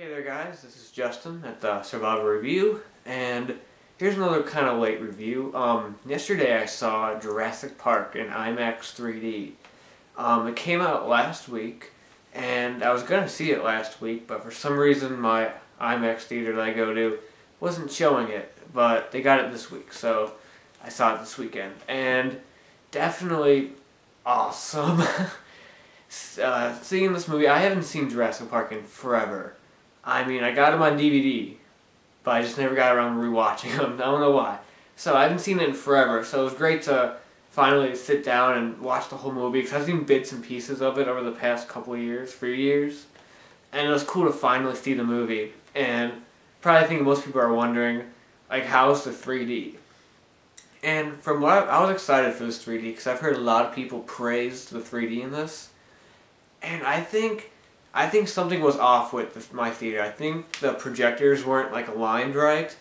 Hey there guys, this is Justin at the Survivor Review, and here's another kind of late review. Yesterday I saw Jurassic Park in IMAX 3D. It came out last week, and I was going to see it last week, but for some reason my IMAX theater that I go to wasn't showing it, but they got it this week, so I saw it this weekend, and definitely awesome. Seeing this movie, I haven't seen Jurassic Park in forever. I mean, I got them on DVD, but I just never got around to rewatching them. I don't know why. So I haven't seen it in forever, so it was great to finally sit down and watch the whole movie, because I've seen bits and pieces of it over the past couple of years, few years, and it was cool to finally see the movie. And probably think most people are wondering, like, how's the 3D? And from what I was excited for this 3D, because I've heard a lot of people praise the 3D in this, and I think something was off with my theater. I think the projectors weren't like aligned right,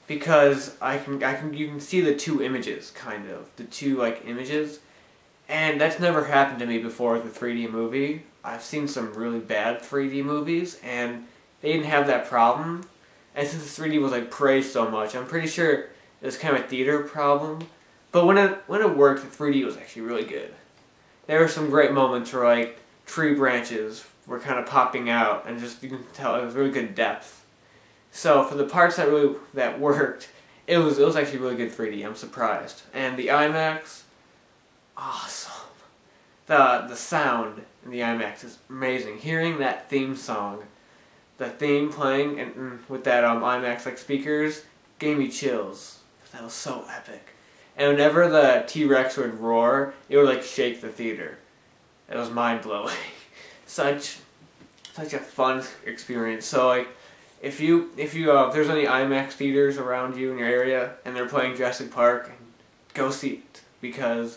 because you can see the two images, kind of the two like images, and that's never happened to me before with a 3D movie. I've seen some really bad 3D movies, and they didn't have that problem. And since the 3D was like praised so much, I'm pretty sure it was kind of a theater problem. But when it worked, the 3D was actually really good. There were some great moments where like tree branches were kind of popping out, and just you can tell it was really good depth. So for the parts that worked, it was actually really good 3D. I'm surprised. And the IMAX, awesome. The sound in the IMAX is amazing. Hearing that theme song, the theme playing and with that IMAX like speakers, gave me chills. That was so epic. And whenever the T-Rex would roar, it would like shake the theater. It was mind blowing. Such a fun experience. So like, if there's any IMAX theaters around you in your area and they're playing Jurassic Park, go see it, because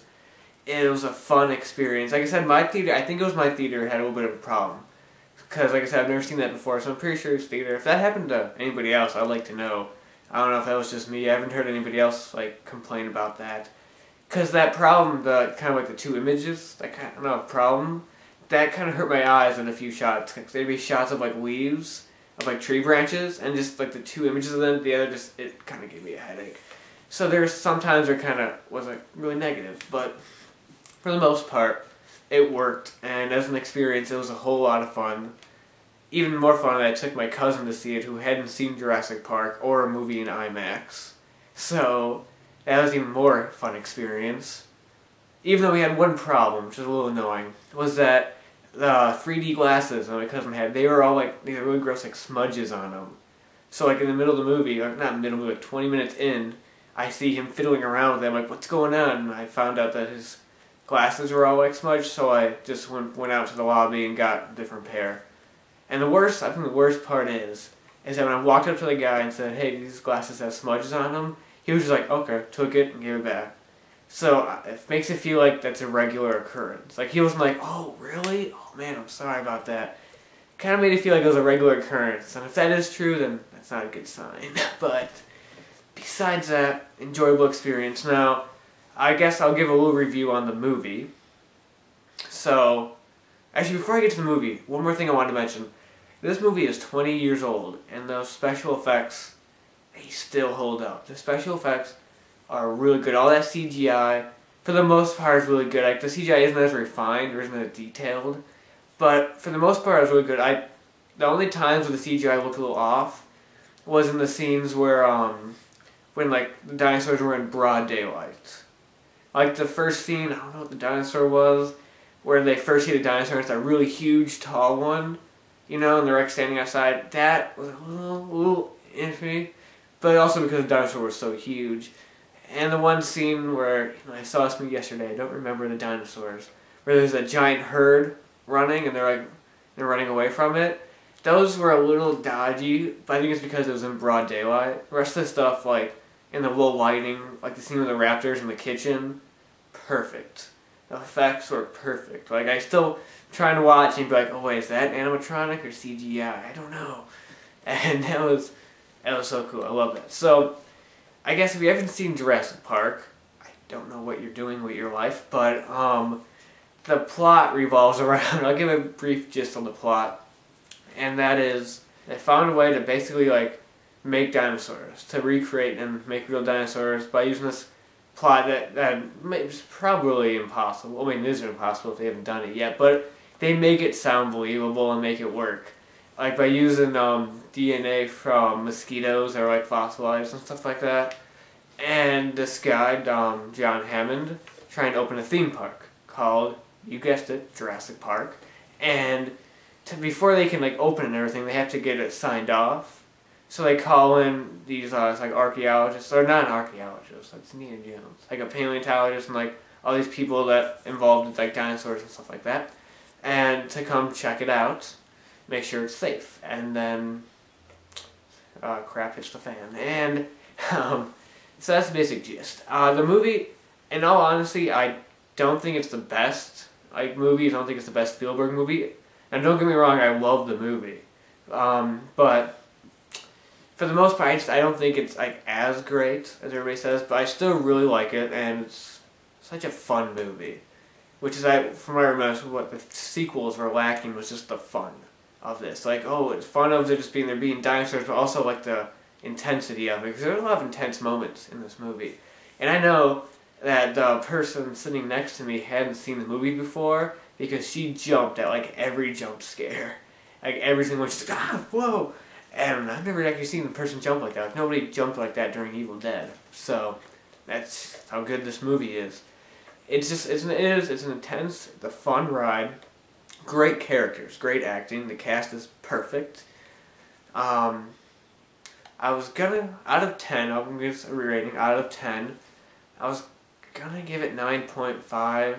it was a fun experience. Like I said, my theater, I think it was my theater, had a little bit of a problem, because like I said, I've never seen that before, so I'm pretty sure it's theater. If that happened to anybody else, I'd like to know. I don't know if that was just me. I haven't heard anybody else like complain about that, because that problem, the kind of like the two images, that kind of problem, that kind of hurt my eyes in a few shots, because there'd be shots of like leaves, of like tree branches, and just like the two images of them together, it kind of gave me a headache. So there's sometimes it kind of was like really negative, but for the most part, it worked, and as an experience, it was a whole lot of fun. Even more fun that I took my cousin to see it, who hadn't seen Jurassic Park or a movie in IMAX. So that was even more fun experience. Even though we had one problem, which was a little annoying, was that the 3D glasses that my cousin had, they were all like, these really gross like smudges on them. So like in the middle of the movie, or not middle of the movie, like 20 minutes in, I see him fiddling around with them, like, what's going on? And I found out that his glasses were all like smudged, so I just went out to the lobby and got a different pair. And I think the worst part is that when I walked up to the guy and said, hey, these glasses have smudges on them, he was just like, okay, took it and gave it back. So it makes it feel like that's a regular occurrence. Like, he wasn't like, oh, really? Oh, man, I'm sorry about that. Kind of made it feel like it was a regular occurrence. And if that is true, then that's not a good sign. But besides that, enjoyable experience. Now, I guess I'll give a little review on the movie. So, actually, before I get to the movie, one more thing I wanted to mention. This movie is 20 years old, and those special effects, they still hold up. The special effects are really good. All that CGI, for the most part, is really good. Like, the CGI isn't as refined or isn't as detailed, but for the most part, it's really good. The only times where the CGI looked a little off was in the scenes where, when like the dinosaurs were in broad daylight. Like the first scene, I don't know what the dinosaur was, where they first see the dinosaur, it's a really huge, tall one, you know, and they're like standing outside. That was a little iffy, but also because the dinosaur was so huge. And the one scene where, you know, I saw this movie yesterday, I don't remember the dinosaurs, where there's a giant herd running and they're running away from it. Those were a little dodgy, but I think it's because it was in broad daylight. The rest of the stuff, like in the low lighting, like the scene with the raptors in the kitchen, perfect. The effects were perfect. Like, I still trying to watch and be like, oh wait, is that animatronic or CGI? I don't know. And that was so cool. I love that. So I guess if you haven't seen Jurassic Park, I don't know what you're doing with your life, but the plot revolves around, I'll give a brief gist on the plot, and that is They found a way to basically like make dinosaurs, to recreate and make real dinosaurs by using this plot that is probably impossible. I mean, it isn't impossible if they haven't done it yet, but they make it sound believable and make it work. Like by using DNA from mosquitoes that are like fossilized and stuff like that. And this guy, John Hammond, trying to open a theme park called, you guessed it, Jurassic Park. And before they can like open and everything, they have to get it signed off. So they call in these it's like archaeologists, or not archaeologists, that's Indiana Jones, like a paleontologist and like all these people that involved with like dinosaurs and stuff like that, and to come check it out, make sure it's safe, and then crap hits the fan, and so that's the basic gist. The movie, in all honesty, I don't think it's the best movie. I don't think it's the best Spielberg movie, and don't get me wrong, I love the movie, but for the most part, I don't think it's like as great as everybody says, but I still really like it, and it's such a fun movie. Which is, from what I remember, what the sequels were lacking was just the fun of this. Like, oh, it's fun of it just being there being dinosaurs, but also like the intensity of it, because there's a lot of intense moments in this movie. And I know that the person sitting next to me hadn't seen the movie before, because she jumped at like every jump scare. Like everything was just, whoa! And I've never actually seen the person jump like that. Like, nobody jumped like that during Evil Dead. So that's how good this movie is. It's an intense, the fun ride. Great characters, great acting. The cast is perfect. I was gonna, out of 10, I'm gonna give a re-rating. Out of 10, I was gonna give it 9.5.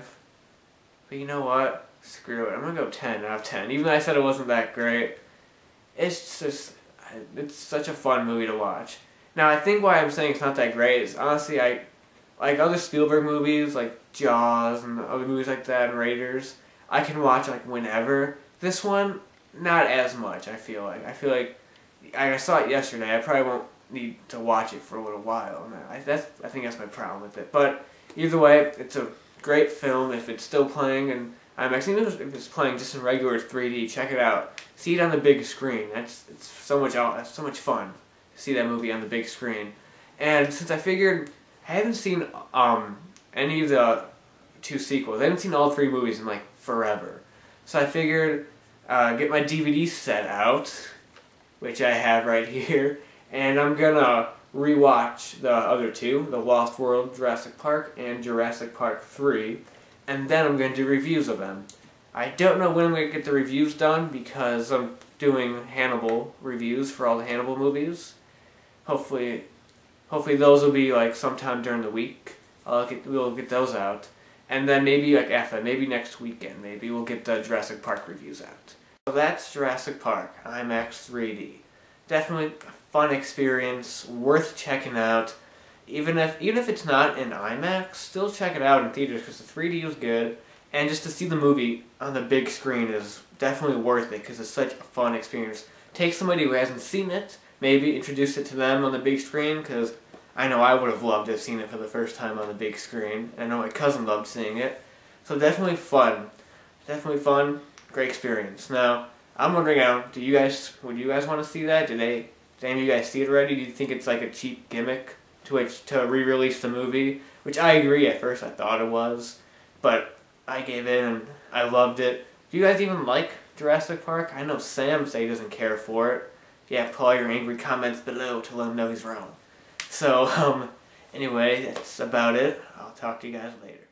But you know what? Screw it. I'm gonna go 10 out of 10. Even though I said it wasn't that great. It's just, it's such a fun movie to watch. Now, I think why I'm saying it's not that great is, honestly, like other Spielberg movies, like Jaws and other movies like that, and Raiders, I can watch like whenever. This one, not as much, I feel like. I saw it yesterday, I probably won't need to watch it for a little while. And I think that's my problem with it. But either way, it's a great film if it's still playing in IMAX. Even if it's playing just in regular 3D, check it out. See it on the big screen. It's so much fun to see that movie on the big screen. And since I figured I haven't seen any of the 2 sequels, I haven't seen all 3 movies in like forever. So I figured get my DVD set out, which I have right here, and I'm gonna rewatch the other 2, The Lost World, Jurassic Park, and Jurassic Park 3, and then I'm gonna do reviews of them. I don't know when I'm going to get the reviews done because I'm doing Hannibal reviews for all the Hannibal movies. Hopefully those will be like sometime during the week. We'll get those out. And then maybe like maybe next weekend, maybe we'll get the Jurassic Park reviews out. So that's Jurassic Park, IMAX 3D. Definitely a fun experience, worth checking out. Even if it's not in IMAX, still check it out in theaters because the 3D is good. And just to see the movie on the big screen is definitely worth it because it's such a fun experience. Take somebody who hasn't seen it, maybe introduce it to them on the big screen, because I know I would have loved to have seen it for the first time on the big screen. I know my cousin loved seeing it. So definitely fun. Definitely fun. Great experience. Now, I'm wondering would you guys want to see that? Did any of you guys see it already? Do you think it's like a cheap gimmick to re-release the movie? Which I agree, at first I thought it was. But I gave in and I loved it. Do you guys even like Jurassic Park? I know Sam said he doesn't care for it. Yeah, put all your angry comments below to let him know he's wrong. So, anyway, that's about it. I'll talk to you guys later.